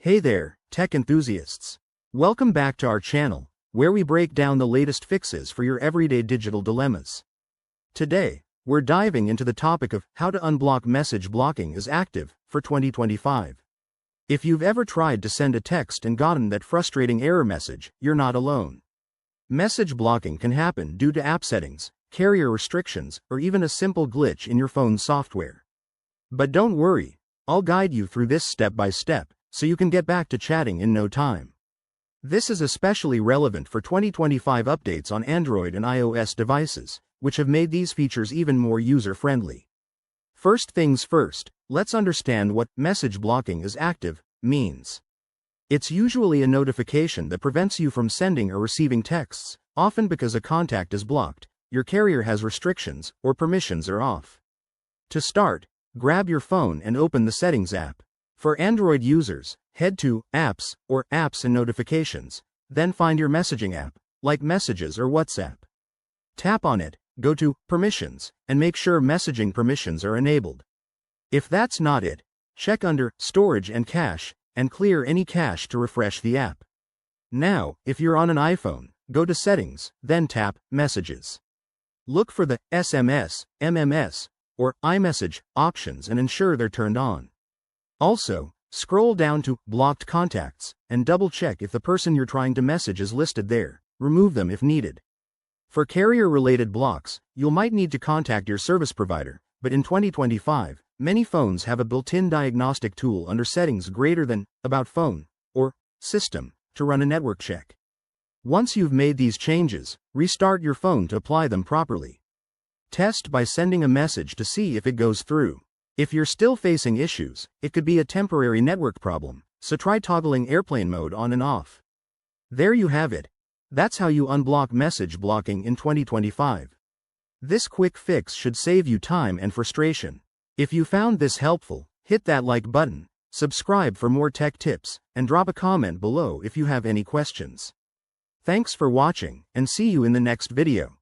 Hey there, tech enthusiasts. Welcome back to our channel, where we break down the latest fixes for your everyday digital dilemmas. Today, we're diving into the topic of how to unblock message blocking as active for 2025. If you've ever tried to send a text and gotten that frustrating error message, you're not alone. Message blocking can happen due to app settings, carrier restrictions, or even a simple glitch in your phone's software. But don't worry, I'll guide you through this step by step, so you can get back to chatting in no time. This is especially relevant for 2025 updates on Android and iOS devices, which have made these features even more user-friendly. First things first, let's understand what message blocking as active means. It's usually a notification that prevents you from sending or receiving texts, often because a contact is blocked, your carrier has restrictions, or permissions are off. To start, grab your phone and open the Settings app. For Android users, head to Apps or Apps and Notifications, then find your messaging app, like Messages or WhatsApp. Tap on it, go to Permissions, and make sure messaging permissions are enabled. If that's not it, check under Storage and Cache, and clear any cache to refresh the app. Now, if you're on an iPhone, go to Settings, then tap Messages. Look for the SMS, MMS, or iMessage options and ensure they're turned on. Also, scroll down to Blocked Contacts, and double-check if the person you're trying to message is listed there. Remove them if needed. For carrier-related blocks, you might need to contact your service provider, but in 2025, many phones have a built-in diagnostic tool under Settings greater than About Phone or System to run a network check. Once you've made these changes, restart your phone to apply them properly. Test by sending a message to see if it goes through. If you're still facing issues, it could be a temporary network problem, so try toggling airplane mode on and off. There you have it. That's how you unblock message blocking in 2025. This quick fix should save you time and frustration. If you found this helpful, hit that like button, subscribe for more tech tips, and drop a comment below if you have any questions. Thanks for watching, and see you in the next video.